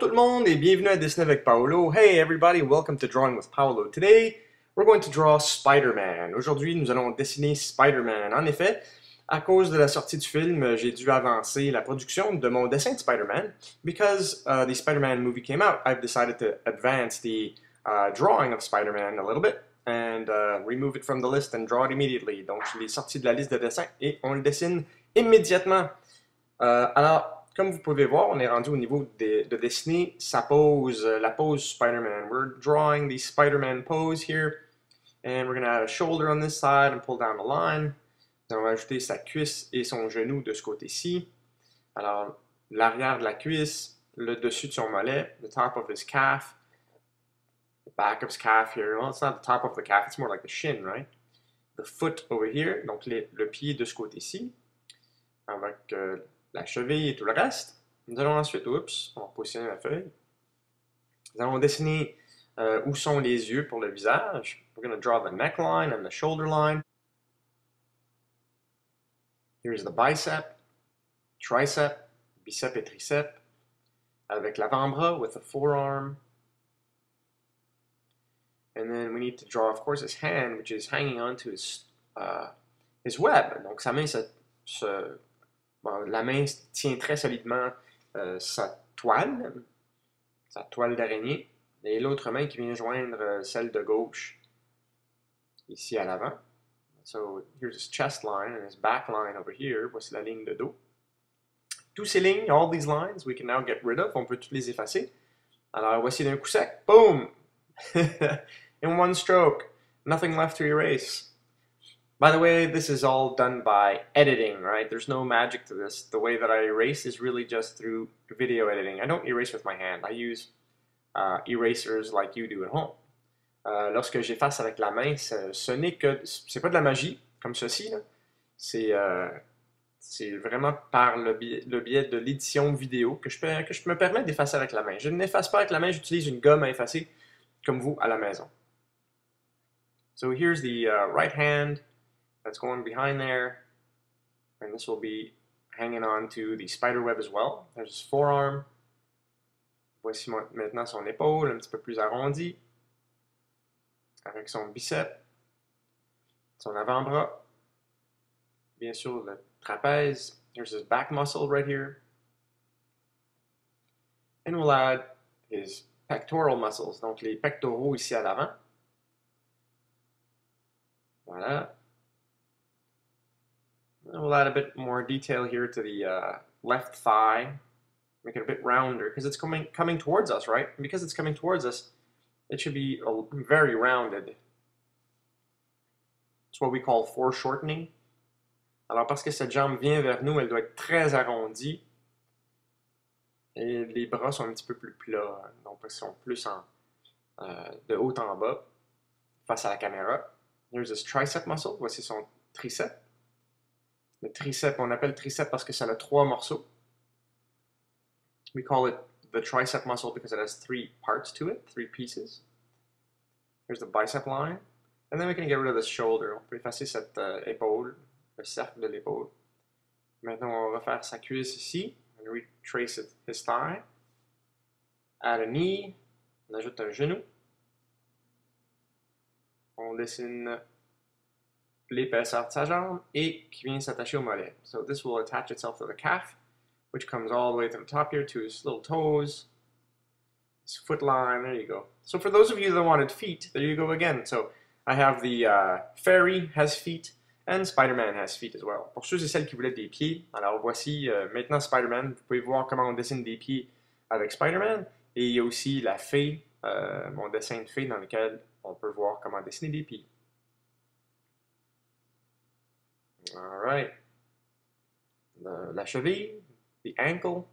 tout le monde et bienvenue à Dessiner avec Paolo. Hey everybody, welcome to Drawing with Paolo. Today, we're going to draw Spider-Man. Aujourd'hui, nous allons dessiner Spider-Man. En effet, à cause de la sortie du film, j'ai dû avancer la production de mon dessin de Spider-Man. Because the Spider-Man movie came out, I've decided to advance the drawing of Spider-Man a little bit and remove it from the list and draw it immediately. Donc, je l'ai sorti de la liste de dessins et on le dessine immédiatement. Alors, comme vous pouvez voir, on est rendu au niveau de dessiner sa pose, la pose Spider-Man. We're drawing the Spider-Man pose here, and we're going to add a shoulder on this side and pull down the line. Nous allons ajouter sa cuisse et son genou de ce côté-ci. Alors, l'arrière de la cuisse, le dessus de son mollet, the top of his calf, the back of his calf here. Well, it's not the top of the calf, it's more like the shin, right? The foot over here, donc le pied de ce côté-ci, avec la cheville et tout le reste. Nous allons ensuite, oups, on va positionner la feuille. Nous allons dessiner où sont les yeux pour le visage. We're going to draw the neckline and the shoulder line. Here's the bicep, tricep, bicep et tricep, avec l'avant-bras with the forearm. And then we need to draw, of course, his hand, which is hanging onto his web. Donc sa main la main tient très solidement sa toile d'araignée, et l'autre main qui vient joindre celle de gauche, ici à l'avant. So, here's his chest line and his back line over here. Voici la ligne de dos. Tous ces lignes, all these lines, we can now get rid of. On peut toutes les effacer. Alors, voici d'un coup sec. Boom! In one stroke. Nothing left to erase. By the way, this is all done by editing, right? There's no magic to this. The way that I erase is really just through video editing. I don't erase with my hand. I use erasers like you do at home. Lorsque j'efface avec la main, ce n'est que... C'est pas de la magie, comme ceci, là. C'est vraiment par le biais de l'édition vidéo que je me permets d'effacer avec la main. Je n'efface pas avec la main, j'utilise une gomme à effacer, comme vous, à la maison. So here's the right hand. That's going behind there, and this will be hanging on to the spider web as well. There's his forearm. Voici maintenant son épaule, un petit peu plus arrondie, avec son bicep, son avant-bras, bien sûr le trapèze. Here's his back muscle right here. And we'll add his pectoral muscles, donc les pectoraux ici à l'avant. Voilà. And we'll add a bit more detail here to the left thigh, make it a bit rounder, because it's coming towards us, right? And because it's coming towards us, it should be very rounded. It's what we call foreshortening. Alors, parce que cette jambe vient vers nous, elle doit être très arrondie. Et les bras sont un petit peu plus plats, donc ils sont plus de haut en bas, face à la caméra. Here's his tricep muscle, voici son triceps. Le triceps, on appelle tricep parce que ça a 3 morceaux. We call it the tricep muscle because it has 3 parts to it, 3 pieces. Here's the bicep line. And then we can get rid of the shoulder. On peut effacer cette épaule, le cercle de l'épaule. Maintenant, on va refaire sa cuisse ici. And retrace his thigh. Add a knee. On ajoute un genou. On dessine l'épaisseur de sa jambe et qui vient s'attacher au mollet. So this will attach itself to the calf, which comes all the way to the top here to his little toes, his foot line. There you go. So for those of you that wanted feet, there you go again. So I have the fairy has feet and Spider-Man has feet as well. Pour ceux et celles qui voulaient des pieds, alors voici maintenant Spider-Man. Vous pouvez voir comment on dessine des pieds avec Spider-Man. Et il y a aussi la fée, mon dessin de fée dans lequel on peut voir comment dessiner des pieds. Alright, la cheville, the ankle,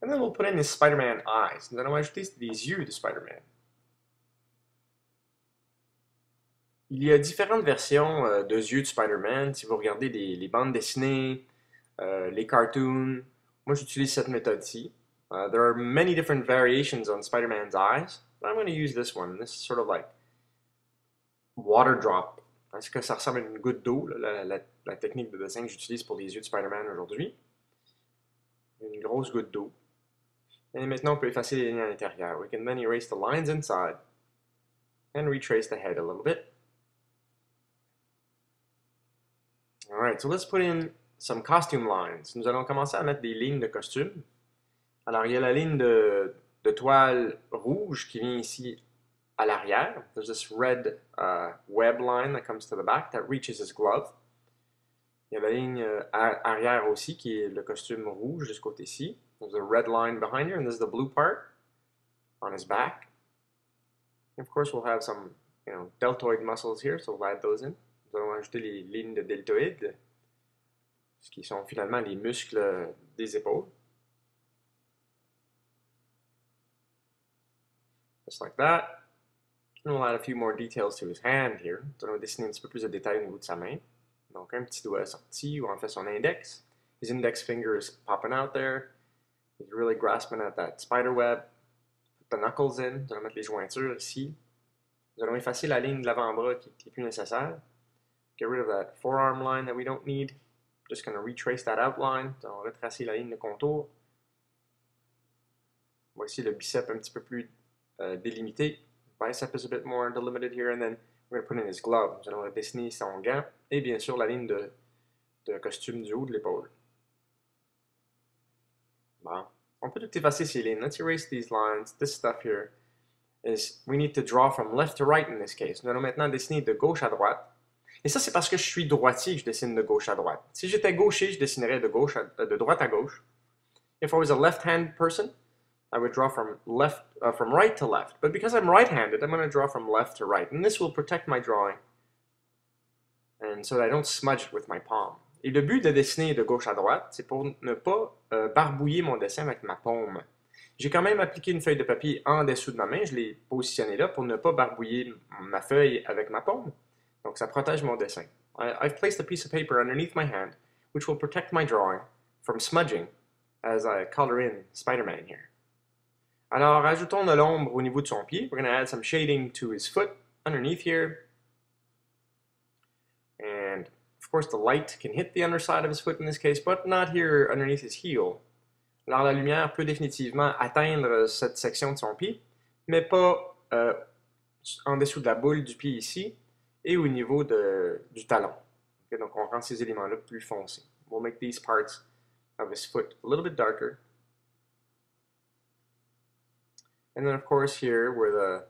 and then we'll put in his Spider-Man eyes. Nous allons ajouter des yeux de Spider-Man. Il y a différentes versions de yeux de Spider-Man. Si vous regardez les bandes dessinées, les cartoons, moi j'utilise cette méthode-ci. There are many different variations on Spider-Man's eyes, but I'm going to use this one. This is sort of like water drop. Est-ce que ça ressemble à une goutte d'eau, la technique de dessin que j'utilise pour les yeux de Spider-Man aujourd'hui? Une grosse goutte d'eau. Et maintenant, on peut effacer les lignes à l'intérieur. We can then erase the lines inside and retrace the head a little bit. Alright, so let's put in some costume lines. Nous allons commencer à mettre des lignes de costume. Alors, il y a la ligne de toile rouge qui vient ici à l'arrière. There's this red web line that comes to the back that reaches his glove. Il y a la ligne arrière aussi qui est le costume rouge de ce côté-ci. There's a red line behind here, and this is the blue part on his back. And of course, we'll have some, deltoid muscles here, so we'll add those in. Nous allons ajouter les lignes de deltoïdes, ce qui sont finalement les muscles des épaules. Just like that. And we'll add a few more details to his hand here. Nous allons dessiner un petit peu plus de détails au niveau de sa main. Donc, un petit doigt sorti, ou en fait son index. His index finger is popping out there. He's really grasping at that spider web. Put the knuckles in. Nous allons mettre les jointures ici. Nous allons effacer la ligne de l'avant-bras qui n'est plus nécessaire. Get rid of that forearm line that we don't need. Just going to retrace that outline. Nous allons retracer la ligne de contour. Voici le bicep un petit peu plus délimité. Bicep is a bit more delimited here, and then we're going to put in his glove. Nous allons dessiner son gant et bien sûr la ligne de costume du haut de l'épaule. Bon. On peut tout effacer ces lignes. Let's erase these lines. This stuff here is we need to draw from left to right in this case. Nous allons maintenant dessiner de gauche à droite. Et ça, c'est parce que je suis droitier que je dessine de gauche à droite. Si j'étais gaucher, je dessinerais de droite à gauche. If I was a left-hand person, I would draw from right to left. But because I'm right-handed, I'm going to draw from left to right. And this will protect my drawing. And so that I don't smudge it with my palm. Et le but de dessiner de gauche à droite, c'est pour ne pas barbouiller mon dessin avec ma paume. J'ai quand même appliqué une feuille de papier en dessous de ma main. Je l'ai positionnée là pour ne pas barbouiller ma feuille avec ma paume. Donc ça protège mon dessin. I've placed a piece of paper underneath my hand, which will protect my drawing from smudging as I color in Spider-Man here. Alors, ajoutons de l'ombre au niveau de son pied. We're going to add some shading to his foot underneath here. And, of course, the light can hit the underside of his foot in this case, but not here underneath his heel. Alors, la lumière peut définitivement atteindre cette section de son pied, mais pas en dessous de la boule du pied ici et au niveau du talon. Okay, donc, on rend ces éléments-là plus foncés. We'll make these parts of his foot a little bit darker. And then, of course, here where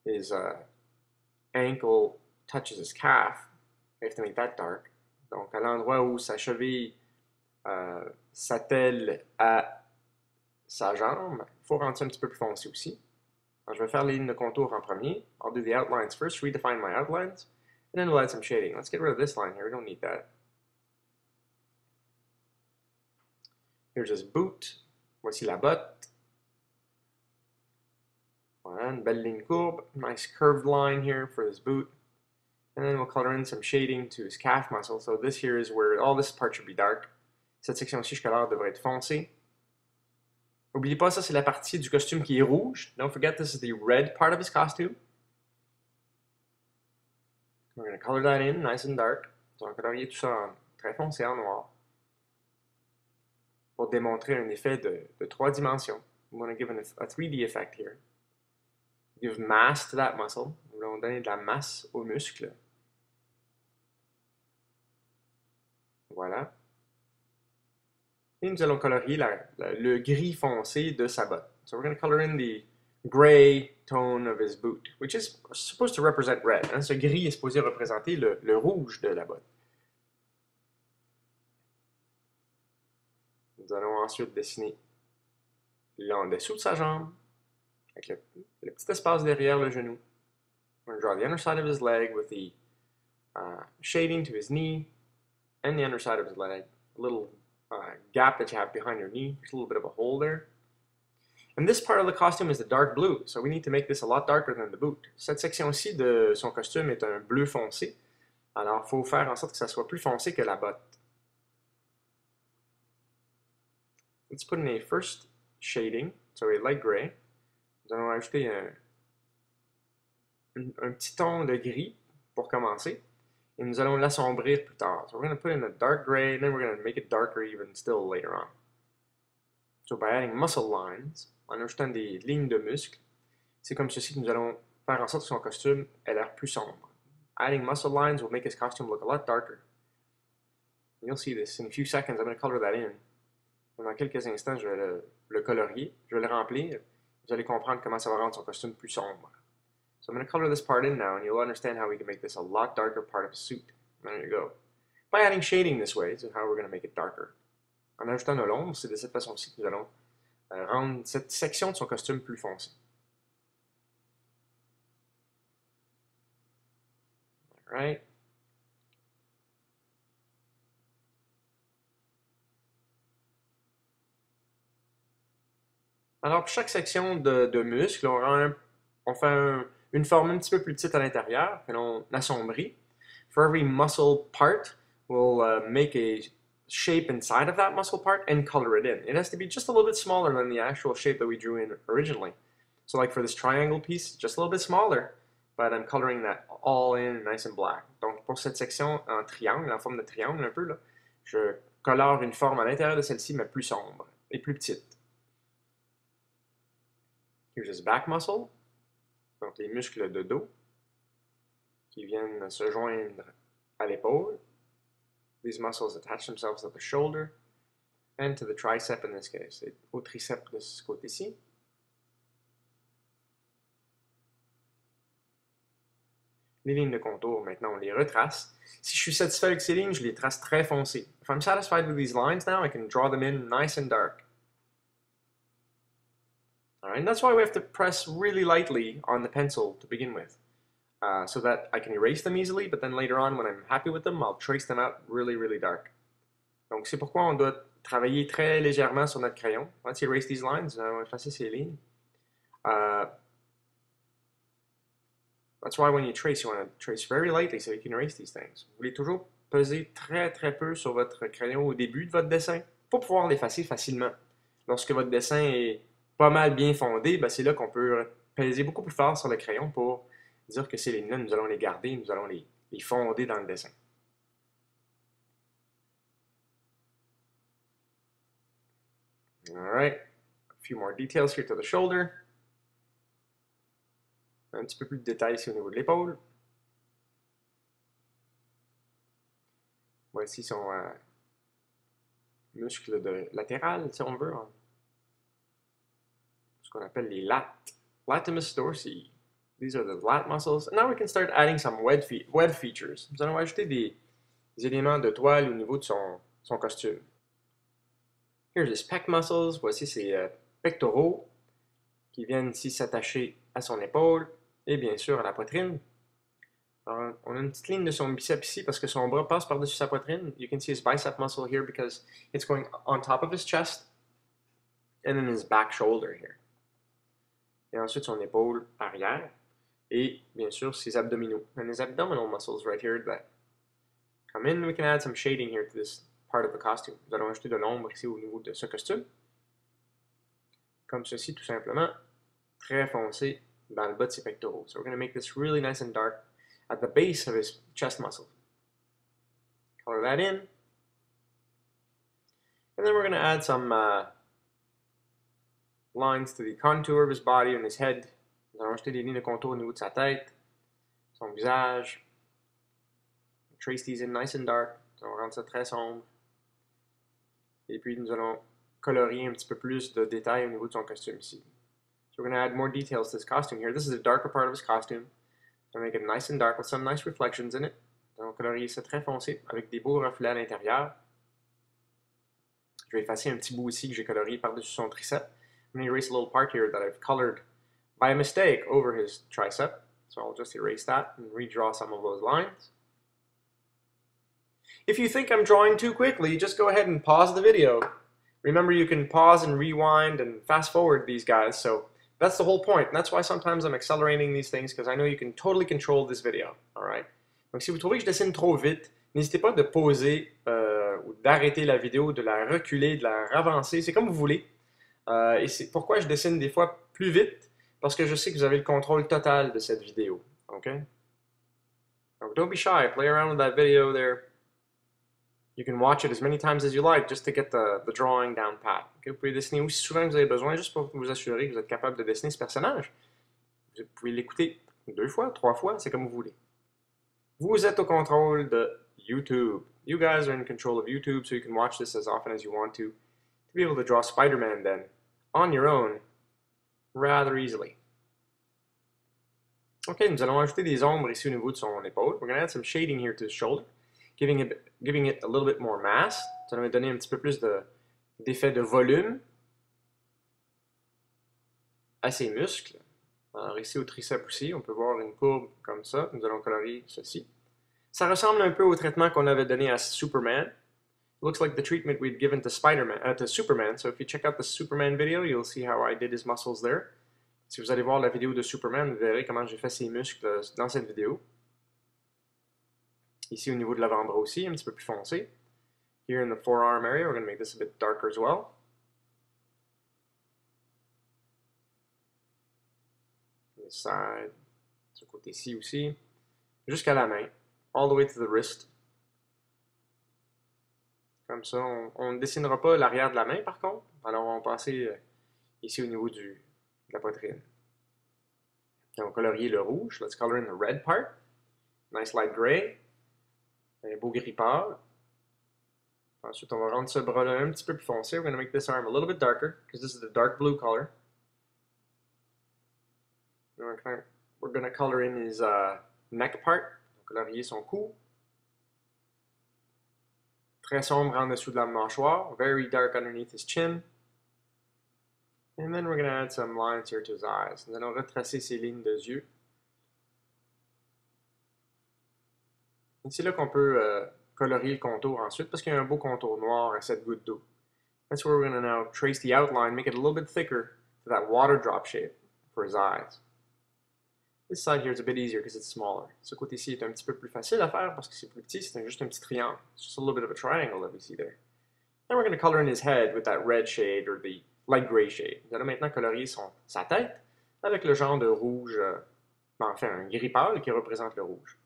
his ankle touches his calf, we have to make that dark. Donc, à l'endroit où sa cheville s'attelle à sa jambe, il faut rendre ça un petit peu plus foncé aussi. Alors, je vais faire les lignes de contour en premier. I'll do the outlines first, redefine my outlines, and then we'll add some shading. Let's get rid of this line here, we don't need that. Here's his boot. Voici la botte. Voilà, une belle ligne courbe. Nice curved line here for his boot. And then we'll color in some shading to his calf muscle. So this here is where all this part should be dark. Cette section-ci jusqu'à-là devrait être foncée. N'oubliez pas, ça c'est la partie du costume qui est rouge. Don't forget this is the red part of his costume. We're going to color that in nice and dark. On va colorier tout ça en très foncé en noir. Pour démontrer un effet de 3 dimensions. We want to give a 3D effect here. Give mass to that muscle. Nous allons donner de la masse au muscle. Voilà. Et nous allons colorier le gris foncé de sa botte. So we're going to color in the gray tone of his boot, which is supposed to represent red. Hein? Ce gris est supposé représenter le rouge de la botte. Nous allons ensuite dessiner en dessous de sa jambe, avec le petit espace derrière le genou. We're going to draw the underside of his leg with the shading to his knee and the underside of his leg. A little gap that you have behind your knee. There's a little bit of a hole there. And this part of the costume is the dark blue, so we need to make this a lot darker than the boot. Cette section-ci de son costume est un bleu foncé. Alors, il faut faire en sorte que ça soit plus foncé que la botte. Let's put in a first shading, so a light gray. Nous allons ajouter un petit ton de gris pour commencer. Et nous allons l'assombrir plus tard. So we're going to put in a dark gray, and then we're going to make it darker even still later on. So by adding muscle lines, en ajoutant des lignes de muscles, c'est comme ceci que nous allons faire en sorte que son costume ait l'air plus sombre. Adding muscle lines will make his costume look a lot darker. And you'll see this in a few seconds. I'm going to color that in. Dans quelques instants, je vais le colorier, je vais le remplir. Vous allez comprendre comment ça va rendre son costume plus sombre. So I'm going to color this part in now, and you'll understand how we can make this a lot darker part of a suit. There you go. By adding shading this way, is how we're going to make it darker. En ajoutant de l'ombre, c'est de cette façon-ci que nous allons rendre cette section de son costume plus foncée. Alright. Alors, pour chaque section de muscle, on fait une forme un petit peu plus petite à l'intérieur, que l'on assombrit. For every muscle part, we'll make a shape inside of that muscle part and color it in. It has to be just a little bit smaller than the actual shape that we drew in originally. So like for this triangle piece, just a little bit smaller, but I'm coloring that all in nice and black. Donc pour cette section en triangle, en forme de triangle un peu, là, je colore une forme à l'intérieur de celle-ci, mais plus sombre et plus petite. Here's his back muscle, donc les muscles de dos qui viennent se joindre à l'épaule. These muscles attach themselves to the shoulder and to the tricep in this case, et au triceps de ce côté-ci. Les lignes de contour, maintenant, on les retrace. Si je suis satisfait avec ces lignes, je les trace très foncées. If I'm satisfied with these lines now, I can draw them in nice and dark. All right, and that's why we have to press really lightly on the pencil to begin with, so that I can erase them easily, but then later on, when I'm happy with them, I'll trace them out really, really dark. Donc, c'est pourquoi on doit travailler très légèrement sur notre crayon. Let's erase these lines. On va effacer ces lignes. That's why when you trace, you want to trace very lightly so you can erase these things. Vous voulez toujours peser très, très peu sur votre crayon au début de votre dessin pour pouvoir l'effacer facilement. Lorsque votre dessin est pas mal bien fondé, ben c'est là qu'on peut peser beaucoup plus fort sur le crayon pour dire que ces lignes-là, nous allons les garder, nous allons les fonder dans le dessin. Alright, a few more details here to the shoulder. Un petit peu plus de détails ici au niveau de l'épaule. Voici son muscle latéral, si on veut. Hein. Ce qu'on appelle les lats. Latimus dorsi. These are the lat muscles. And now we can start adding some web features. Nous allons ajouter des éléments de toile au niveau de son costume. Here's his pec muscles. Voici ses pectoraux qui viennent ici s'attacher à son épaule et bien sûr à la poitrine. Alors, on a une petite ligne de son biceps ici parce que son bras passe par-dessus sa poitrine. You can see his bicep muscle here because it's going on top of his chest and then his back shoulder here. Et ensuite son épaule arrière et bien sûr ses abdominaux. And his abdominal muscles right here that come in. We can add some shading here to this part of the costume. Nous allons ajouter de l'ombre ici au niveau de ce costume. Comme ceci tout simplement, très foncé dans le bas de ses pectoraux. So we're going to make this really nice and dark at the base of his chest muscle. Color that in. And then we're going to add some lines to the contour of his body and his head. Nous allons ajouter des lignes de contour au niveau de sa tête, son visage. Trace these in nice and dark. On va rendre ça très sombre. Et puis nous allons colorier un petit peu plus de détails au niveau de son costume ici. So we're going to add more details to this costume here. This is a darker part of his costume. So make it nice and dark with some nice reflections in it. On va colorier ça très foncé avec des beaux reflets à l'intérieur. Je vais effacer un petit bout ici que j'ai colorié par-dessus son tricep. I'm going to erase a little part here that I've colored by mistake over his tricep. So I'll just erase that and redraw some of those lines. If you think I'm drawing too quickly, just go ahead and pause the video. Remember, you can pause and rewind and fast forward these guys, so that's the whole point. And that's why sometimes I'm accelerating these things, because I know you can totally control this video. Alright? Donc si vous trouvez que je dessine trop vite, n'hésitez pas de pauser ou d'arrêter la vidéo, de la reculer, de la ravancer, c'est comme vous voulez. Et c'est pourquoi je dessine des fois plus vite, parce que je sais que vous avez le contrôle total de cette vidéo. Okay? Donc don't be shy, play around with that video there. You can watch it as many times as you like just to get the drawing down pat. Okay, vous pouvez dessiner aussi souvent que vous avez besoin juste pour vous assurer que vous êtes capable de dessiner ce personnage. Vous pouvez l'écouter 2 fois, 3 fois, c'est comme vous voulez. Vous êtes au contrôle de YouTube. You guys are in control of YouTube, so you can watch this as often as you want to be able to draw Spider-Man then, on your own, rather easily. Okay, nous allons ajouter des ombres ici au niveau de son épaule. We're going to add some shading here to his shoulder, giving it a little bit more mass. Ça va donner un petit peu plus d'effet de volume à ses muscles. Alors ici au triceps aussi, on peut voir une courbe comme ça. Nous allons colorier ceci. Ça ressemble un peu au traitement qu'on avait donné à Superman. It looks like the treatment we'd given to Superman. So if you check out the Superman video, you'll see how I did his muscles there. Si vous allez voir la vidéo de Superman, vous verrez comment j'ai fait ses muscles dans cette vidéo. Ici au niveau de l'avant-bras aussi, un petit peu plus foncé. Here in the forearm area, we're going to make this a bit darker as well. This side, ce côté-ci aussi, jusqu'à la main, all the way to the wrist. Comme ça, on ne dessinera pas l'arrière de la main par contre. Alors on va passer ici au niveau de la poitrine. Et on va colorier le rouge. Let's color in the red part. Nice light gray. Un beau gris pâle. Ensuite, on va rendre ce bras-là un petit peu plus foncé. We're going to make this arm a little bit darker because this is the dark blue color. We're going to color in his neck part. On va colorier son cou. Très sombre en dessous de la mâchoire. Very dark underneath his chin. And then we're going to add some lines here to his eyes. Nous allons retracer ses lignes de yeux. Et c'est là qu'on peut colorier le contour ensuite parce qu'il y a un beau contour noir à cette goutte d'eau. That's where we're going to now trace the outline, make it a little bit thicker to that water drop shape for his eyes. This side here is a bit easier because it's smaller. Ce côté-ci est un petit peu plus facile à faire parce que c'est plus petit, c'est juste un petit triangle. It's just a little bit of a triangle that we see there. Then we're going to color in his head with that red shade or the light gray shade. Nous allons maintenant colorier sa tête avec le genre de rouge, enfin un gris pâle qui représente le rouge.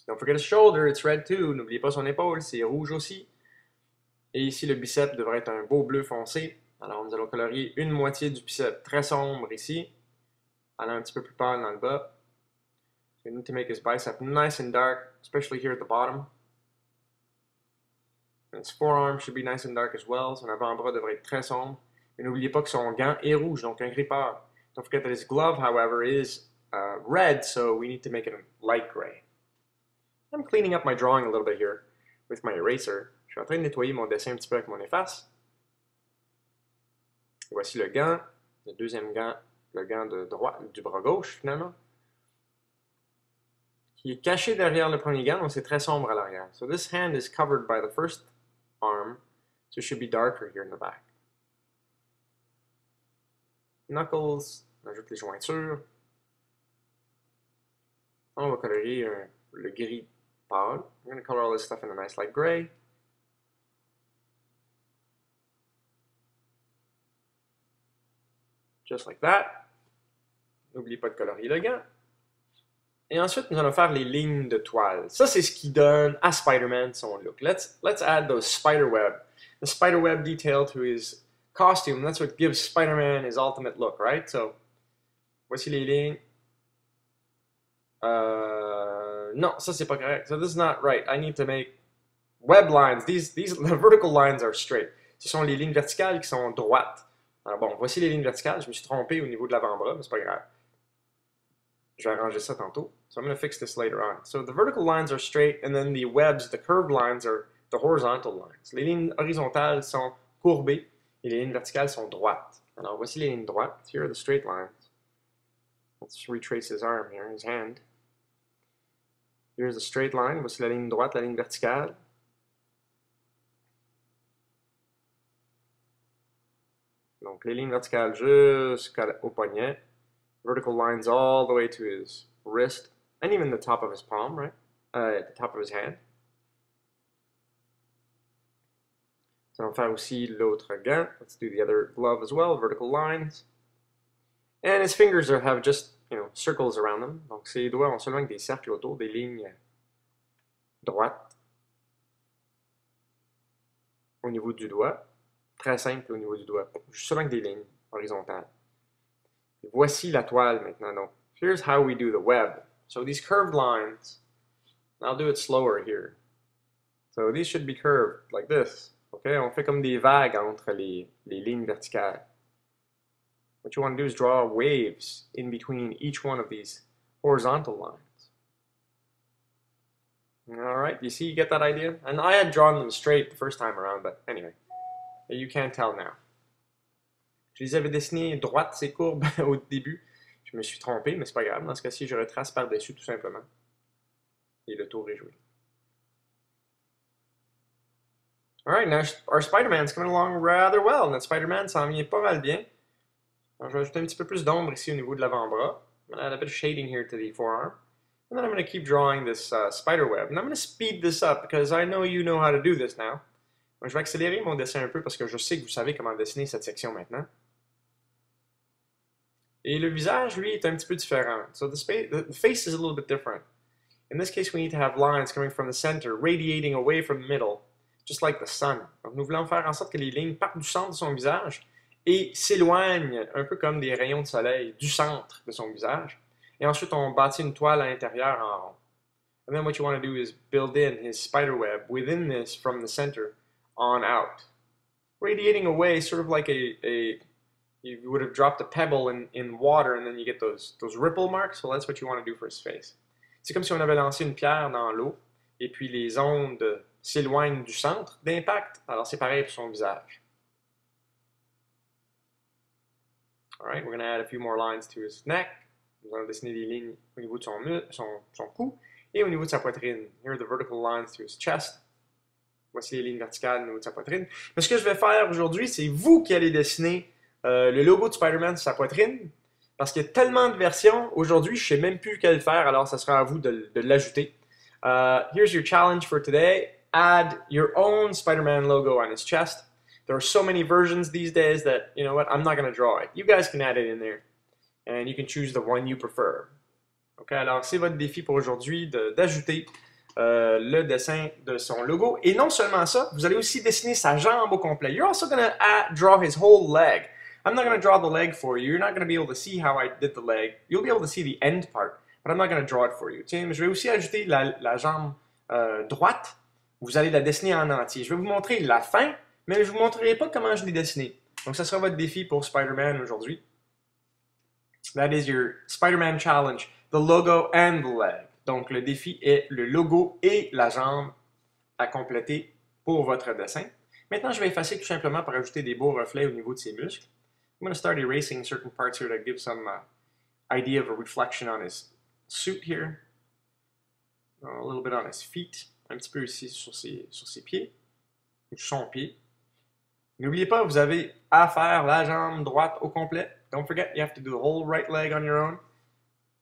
Don't forget his shoulder, it's red too. N'oubliez pas son épaule, c'est rouge aussi. Et ici, le biceps devrait être un beau bleu foncé. Alors, nous allons colorier une moitié du biceps très sombre ici, allant un petit peu plus pâle dans le bas. So we need to make his bicep nice and dark, especially here at the bottom. And his forearm should be nice and dark as well. Son avant-bras devrait être très sombre. Mais n'oubliez pas que son gant est rouge, donc un gris pâle. Don't forget that his glove, however, is red, so we need to make it a light gray. I'm cleaning up my drawing a little bit here with my eraser. Je suis en train de nettoyer mon dessin un petit peu avec mon efface. Et voici le gant, le deuxième gant, le gant de droite, du bras gauche finalement, qui est caché derrière le premier gant, donc c'est très sombre à l'arrière. So this hand is covered by the first arm, so it should be darker here in the back. Knuckles, on ajoute les jointures. On va colorier le gris pâle. I'm going to color all this stuff in a nice light gray. Just like that. N'oubliez pas de colorier le gant. Et ensuite, nous allons faire les lignes de toile. Ça, c'est ce qui donne à Spider-Man son look. Let's add those the spider web detail to his costume. That's what gives Spider-Man his ultimate look, right? So, voici les lignes. No, ça c'est pas correct. So this is not right. I need to make web lines. The vertical lines are straight. Ce sont les lignes verticales qui sont droites. Alors bon, voici les lignes verticales. Je me suis trompé au niveau de l'avant-bras, mais c'est pas grave. Je vais arranger ça tantôt. So I'm going to fix this later on. So the vertical lines are straight, and then the webs, the curved lines, are the horizontal lines. Les lignes horizontales sont courbées, et les lignes verticales sont droites. Alors voici les lignes droites. Here are the straight lines. Let's retrace his arm here, his hand. Here's the straight line. Voici la ligne droite, la ligne verticale. Donc les lignes verticales jusqu'au poignet. Vertical lines all the way to his wrist, and even the top of his palm, right? The top of his hand. So on va faire aussi l'autre gant. Let's do the other glove as well, vertical lines. And his fingers have just, circles around them. Donc ses doigts ont seulement des cercles autour, des lignes droites. au niveau du doigt. Très simple au niveau du doigt. Juste seulement avec des lignes horizontales. Et voici la toile maintenant. Donc, here's how we do the web. So these curved lines, I'll do it slower here. So these should be curved like this. Okay, on fait comme des vagues entre les lignes verticales. What you want to do is draw waves in between each one of these horizontal lines. Alright, you see, you get that idea? And I had drawn them straight the first time around, but anyway, you can't tell now. Je les avais dessinés droites, ces courbes, au début. Je me suis trompé, mais c'est pas grave. Dans ce cas-ci, je retrace par-dessus tout simplement. Et le tour est joué. Alright, now our Spider-Man's coming along rather well. Notre Spider-Man s'en vient pas mal bien. Alors, je vais ajouter un petit peu plus d'ombre ici au niveau de l'avant-bras. I'm going to add a bit of shading here to the forearm. And then I'm going to keep drawing this spider web. And I'm going to speed this up because I know you know how to do this now. Donc, je vais accélérer mon dessin un peu parce que je sais que vous savez comment dessiner cette section maintenant. Et le visage, lui, est un petit peu différent. So the face is a little bit different. In this case, we need to have lines coming from the center, radiating away from the middle, just like the sun. Donc, nous voulons faire en sorte que les lignes partent du centre de son visage et s'éloignent, un peu comme des rayons de soleil, du centre de son visage. Et ensuite, on bâtit une toile à l'intérieur en rond. And then what you want to do is build in his spider web within this from the center on out. Radiating away, sort of like you would have dropped a pebble in water and then you get those ripple marks. Well, that's what you want to do for his face. C'est comme si on avait lancé une pierre dans l'eau et puis les ondes s'éloignent du centre d'impact. Alors, c'est pareil pour son visage. Alright, we're going to add a few more lines to his neck. Nous allons dessiner des lignes au niveau de son cou et au niveau de sa poitrine. Here are the vertical lines to his chest. Voici les lignes verticales au niveau de sa poitrine. Mais ce que je vais faire aujourd'hui, c'est vous qui allez dessiner le logo de Spider-Man sur sa poitrine. Parce qu'il y a tellement de versions, aujourd'hui, je ne sais même plus quelle faire, alors ça sera à vous de l'ajouter. Here's your challenge for today. Add your own Spider-Man logo on his chest. There are so many versions these days that, you know what, I'm not going to draw it. You guys can add it in there. And you can choose the one you prefer. Ok, alors c'est votre défi pour aujourd'hui d'ajouter le dessin de son logo. Et non seulement ça, vous allez aussi dessiner sa jambe au complet. You're also going to draw his whole leg. I'm not going to draw the leg for you. You're not going to be able to see how I did the leg. You'll be able to see the end part, but I'm not going to draw it for you. Tiens, je vais aussi ajouter la jambe droite. Vous allez la dessiner en entier. Je vais vous montrer la fin, mais je ne vous montrerai pas comment je l'ai dessiné. Donc, ça sera votre défi pour Spider-Man aujourd'hui. That is your Spider-Man challenge, the logo and the leg. Donc, le défi est le logo et la jambe à compléter pour votre dessin. Maintenant, je vais effacer tout simplement pour ajouter des beaux reflets au niveau de ses muscles. I'm going to start erasing certain parts here to give some idea of a reflection on his suit here. A little bit on his feet. Un petit peu ici sur ses pieds. Ou son pied. N'oubliez pas, vous avez à faire la jambe droite au complet. Don't forget, you have to do the whole right leg on your own.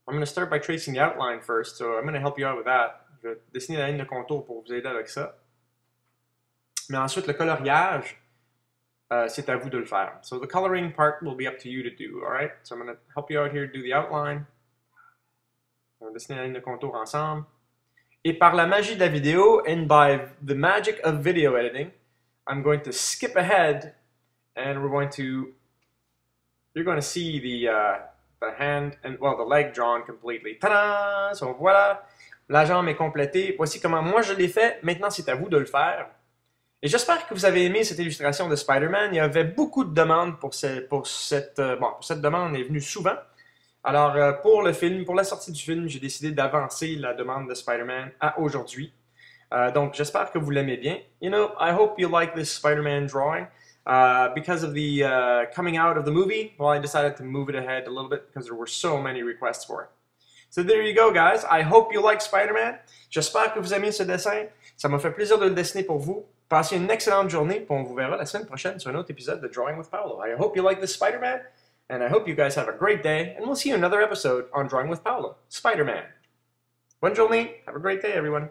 I'm going to start by tracing the outline first, so I'm going to help you out with that. Je vais dessiner la ligne de contour pour vous aider avec ça. Mais ensuite, le coloriage, c'est à vous de le faire. So the coloring part will be up to you to do, alright? So I'm going to help you out here, do the outline. On va dessiner la ligne de contour ensemble. Et par la magie de la vidéo, and by the magic of video editing, I'm going to skip ahead, and you're going to see the hand, and well, the leg drawn completely. Ta-da! So voilà, la jambe est complétée. Voici comment moi je l'ai fait. Maintenant, c'est à vous de le faire. Et j'espère que vous avez aimé cette illustration de Spider-Man. Il y avait beaucoup de demandes pour cette demande est venue souvent. Alors, pour le film, pour la sortie du film, j'ai décidé d'avancer la demande de Spider-Man à aujourd'hui. Donc, j'espère que vous l'aimez bien. You know, I hope you like this Spider-Man drawing. Because of the coming out of the movie, well, I decided to move it ahead a little bit because there were so many requests for it. So there you go, guys. I hope you like Spider-Man. J'espère que vous aimez ce dessin. Ça m'a fait plaisir de le dessiner pour vous. Passez une excellente journée, puis on vous verra la semaine prochaine sur un autre épisode de Drawing with Paolo. I hope you like this Spider-Man, and I hope you guys have a great day, and we'll see you in another episode on Drawing with Paolo, Spider-Man. Bonne journée. Have a great day, everyone.